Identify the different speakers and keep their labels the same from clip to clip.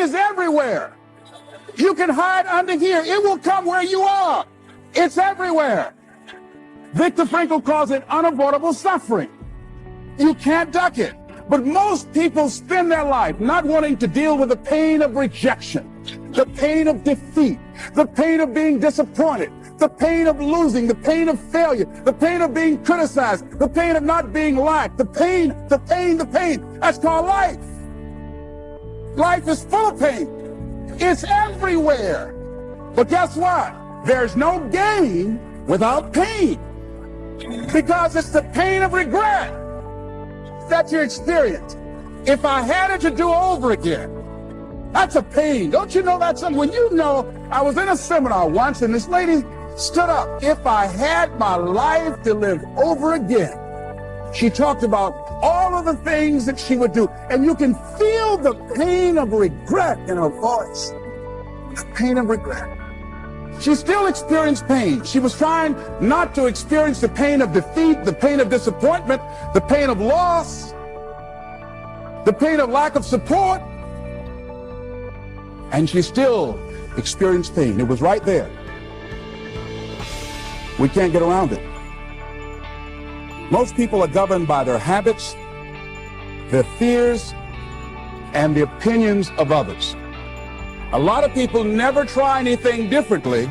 Speaker 1: is everywhere. You can hide under here. It will come where you are. It's everywhere. Viktor Frankl calls it unavoidable suffering. You can't duck it. But most people spend their life not wanting to deal with the pain of rejection, the pain of defeat, the pain of being disappointed, the pain of losing, the pain of failure, the pain of being criticized, the pain of not being liked, the pain. That's called life. Life is full of pain. It's everywhere. But guess what? There's no gain without pain. Because it's the pain of regret that you experience. If I had it to do over again, that's a pain. Don't you know that's something? When you know, I was in a seminar once and this lady stood up. If I had my life to live over again, she talked about all of the things that she would do. And you can feel the pain of regret in her voice. The pain of regret. She still experienced pain. She was trying not to experience the pain of defeat, the pain of disappointment, the pain of loss, the pain of lack of support. And she still experienced pain. It was right there. We can't get around it. Most people are governed by their habits, their fears, and the opinions of others. A lot of people never try anything differently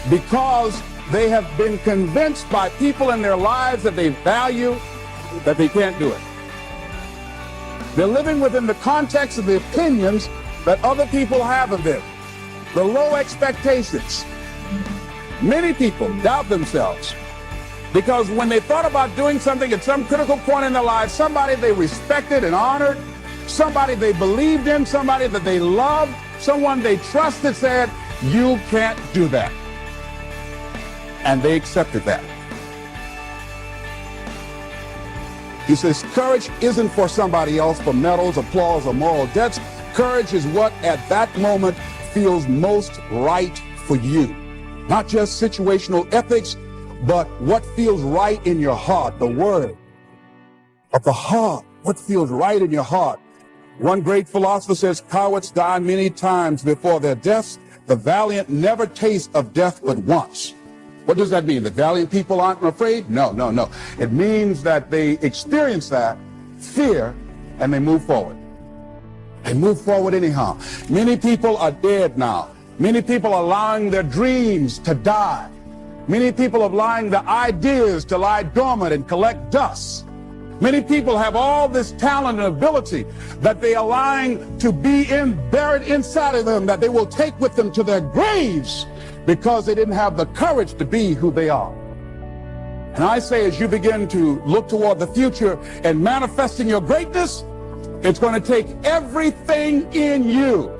Speaker 1: because they have been convinced by people in their lives that they value that they can't do it. They're living within the context of the opinions that other people have of them, the low expectations. Many people doubt themselves because when they thought about doing something at some critical point in their lives, somebody they respected and honored, somebody they believed in, somebody that they loved, someone they trusted said, you can't do that. And they accepted that. He says, courage isn't for somebody else, for medals, applause, or moral debts. Courage is what at that moment feels most right for you. Not just situational ethics, but what feels right in your heart, the word of the heart, what feels right in your heart. One great philosopher says, cowards die many times before their deaths. The valiant never taste of death but once. What does that mean? The valiant people aren't afraid? No. It means that they experience that fear and they move forward. They move forward anyhow. Many people are dead now. Many people are allowing their dreams to die. Many people are allowing their ideas to lie dormant and collect dust. Many people have all this talent and ability that they are allowing to be buried inside of them, that they will take with them to their graves because they didn't have the courage to be who they are. And I say, as you begin to look toward the future and manifesting your greatness, it's going to take everything in you,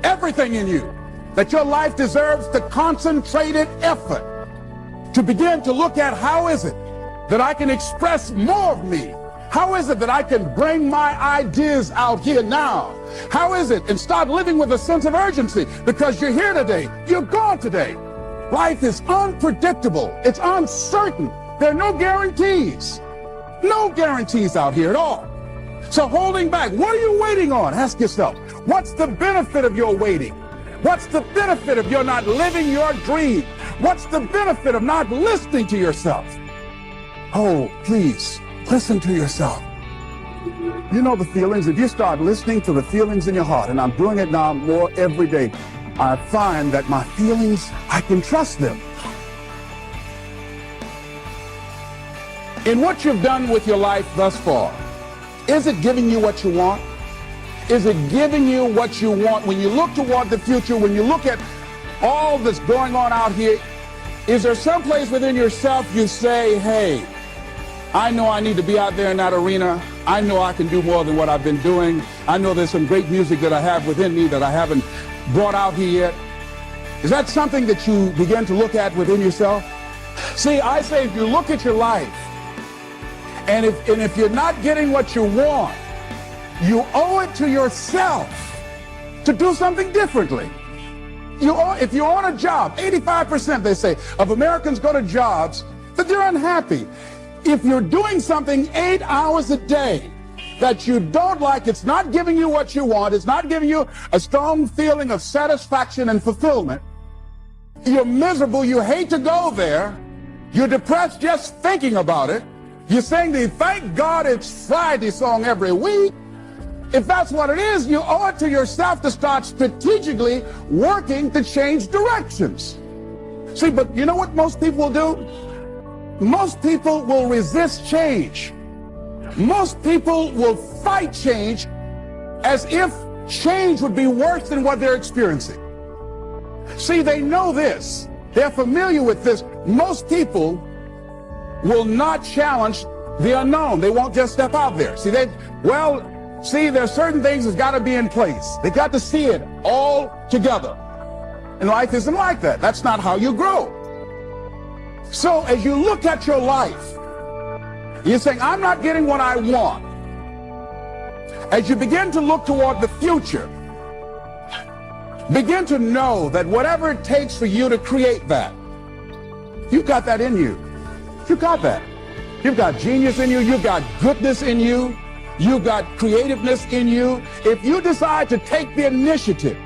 Speaker 1: that your life deserves the concentrated effort to begin to look at how is it that I can express more of me? How is it that I can bring my ideas out here now? How is it? And start living with a sense of urgency because you're here today, you're gone today. Life is unpredictable, it's uncertain. There are no guarantees out here at all. So holding back, what are you waiting on? Ask yourself, what's the benefit of your waiting? What's the benefit of your not living your dream? What's the benefit of not listening to yourself? Oh, please, listen to yourself. You know the feelings. If you start listening to the feelings in your heart, and I'm doing it now more every day, I find that my feelings, I can trust them. In what you've done with your life thus far, is it giving you what you want? Is it giving you what you want? When you look toward the future, when you look at all that's going on out here, is there some place within yourself you say, hey, I know I need to be out there in that arena. I know I can do more than what I've been doing. I know there's some great music that I have within me that I haven't brought out here yet. Is that something that you begin to look at within yourself? See, I say if you look at your life, and if you're not getting what you want, you owe it to yourself to do something differently. If you're on a job, 85%, they say, of Americans go to jobs that they're unhappy. If you're doing something 8 hours a day, that you don't like, it's not giving you what you want, it's not giving you a strong feeling of satisfaction and fulfillment, you're miserable, you hate to go there, you're depressed just thinking about it, you're saying the thank God it's Friday song every week, if that's what it is, you owe it to yourself to start strategically working to change directions. See, but you know what most people will do? Most people will resist change. Most people will fight change as if change would be worse than what they're experiencing. See, they know this. They're familiar with this. Most people will not challenge the unknown. They won't just step out there. See, there's certain things that's got to be in place. They got to see it all together. And life isn't like that. That's not how you grow. So as you look at your life, you're saying, I'm not getting what I want. As you begin to look toward the future, begin to know that whatever it takes for you to create that, you've got that in you. You've got that. You've got genius in you. You've got goodness in you. You've got creativeness in you. If you decide to take the initiative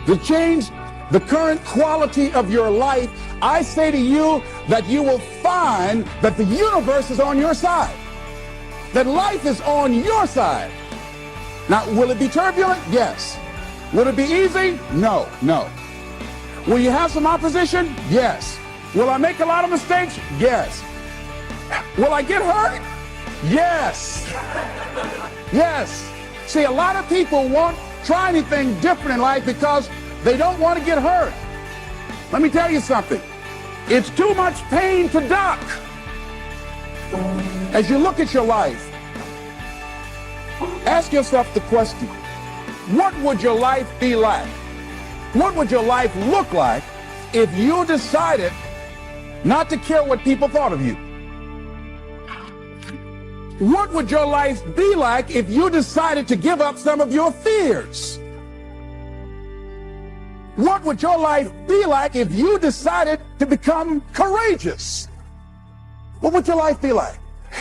Speaker 1: to change the current quality of your life, I say to you that you will find that the universe is on your side, that life is on your side. Now, will it be turbulent? Yes. Will it be easy? No, no. Will you have some opposition? Yes. Will I make a lot of mistakes? Yes. Will I get hurt? Yes. Yes. See, a lot of people won't try anything different in life because they don't want to get hurt. Let me tell you something. It's too much pain to duck. As you look at your life, ask yourself the question, what would your life be like? What would your life look like if you decided not to care what people thought of you? What would your life be like if you decided to give up some of your fears? What would your life be like if you decided to become courageous? What would your life be like?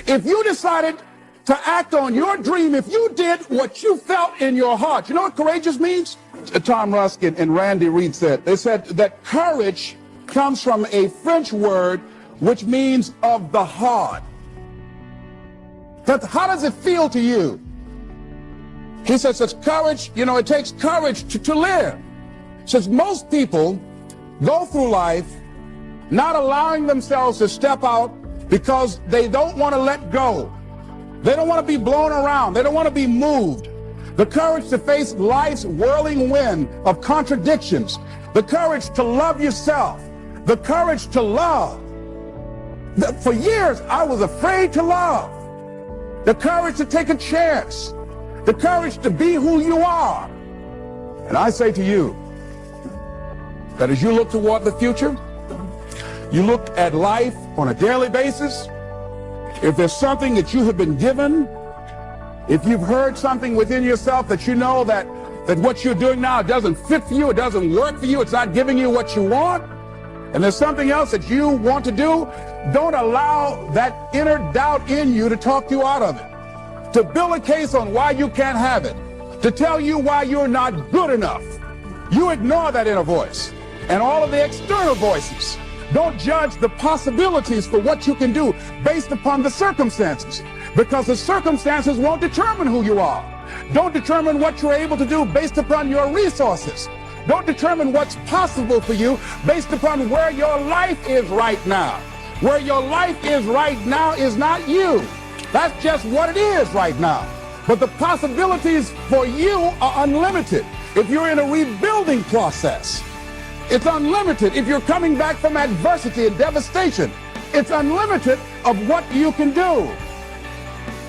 Speaker 1: If you decided to act on your dream, if you did what you felt in your heart. You know what courageous means? Tom Ruskin and Randy Reed said, they said that courage comes from a French word which means of the heart. But how does it feel to you? He says it's courage, you know, it takes courage to live. Says most people go through life not allowing themselves to step out because they don't want to let go. They don't want to be blown around. They don't want to be moved. The courage to face life's whirling wind of contradictions. The courage to love yourself. The courage to love. For years, I was afraid to love. The courage to take a chance. The courage to be who you are. And I say to you, that as you look toward the future, you look at life on a daily basis, if there's something that you have been given, if you've heard something within yourself that you know that what you're doing now doesn't fit for you, it doesn't work for you, it's not giving you what you want, and there's something else that you want to do, don't allow that inner doubt in you to talk you out of it, to build a case on why you can't have it, to tell you why you're not good enough. You ignore that inner voice and all of the external voices. Don't judge the possibilities for what you can do based upon the circumstances, because the circumstances won't determine who you are. Don't determine what you're able to do based upon your resources. Don't determine what's possible for you based upon where your life is right now. Where your life is right now is not you. That's just what it is right now. But the possibilities for you are unlimited. If you're in a rebuilding process, it's unlimited. If you're coming back from adversity and devastation, it's unlimited of what you can do.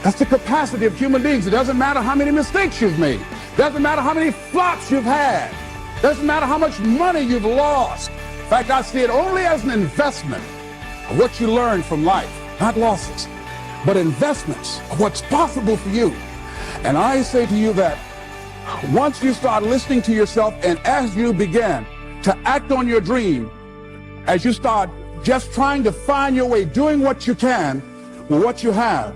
Speaker 1: That's the capacity of human beings. It doesn't matter how many mistakes you've made. It doesn't matter how many flops you've had. It doesn't matter how much money you've lost. In fact, I see it only as an investment of what you learn from life, not losses, but investments of what's possible for you. And I say to you that once you start listening to yourself and as you begin to act on your dream, as you start just trying to find your way, doing what you can with what you have,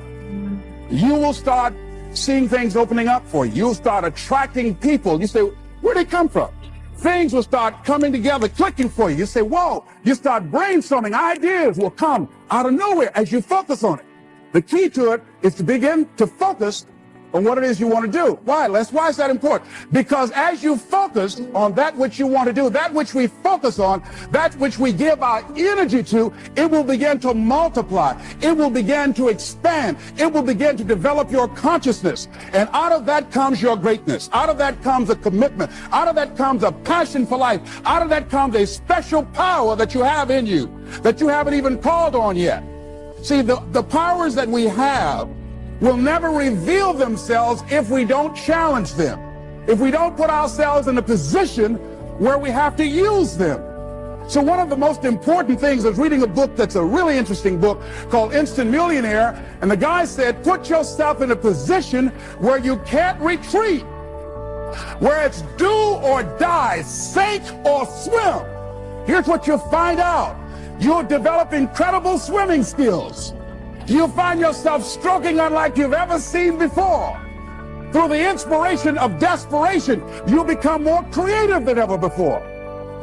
Speaker 1: you will start seeing things opening up for you. You'll start attracting people. You say, where'd they come from? Things will start coming together, clicking for you. You say, whoa. You start brainstorming. Ideas will come out of nowhere as you focus on it. The key to it is to begin to focus on what it is you want to do. Why, Les? Why is that important? Because as you focus on that which you want to do, that which we focus on, that which we give our energy to, it will begin to multiply. It will begin to expand. It will begin to develop your consciousness. And out of that comes your greatness. Out of that comes a commitment. Out of that comes a passion for life. Out of that comes a special power that you have in you that you haven't even called on yet. See, the powers that we have will never reveal themselves if we don't challenge them, if we don't put ourselves in a position where we have to use them. So one of the most important things is reading a book that's a really interesting book called Instant Millionaire, and the guy said, put yourself in a position where you can't retreat, where it's do or die, sink or swim. Here's what you'll find out. You'll develop incredible swimming skills. You'll find yourself stroking unlike you've ever seen before. Through the inspiration of desperation, you'll become more creative than ever before.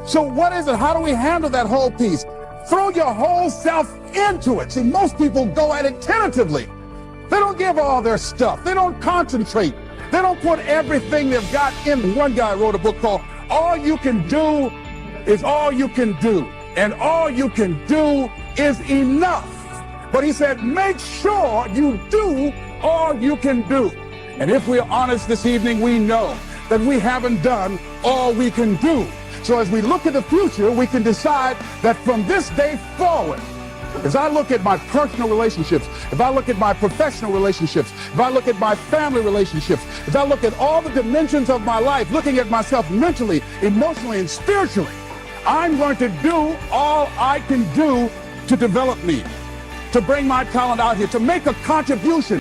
Speaker 1: So what is it? How do we handle that whole piece? Throw your whole self into it. See, most people go at it tentatively. They don't give all their stuff. They don't concentrate. They don't put everything they've got in. One guy wrote a book called All You Can Do Is All You Can Do. And all you can do is enough. But he said, make sure you do all you can do. And if we're honest this evening, we know that we haven't done all we can do. So as we look at the future, we can decide that from this day forward, as I look at my personal relationships, if I look at my professional relationships, if I look at my family relationships, if I look at all the dimensions of my life, looking at myself mentally, emotionally, and spiritually, I'm going to do all I can do to develop me, to bring my talent out here, to make a contribution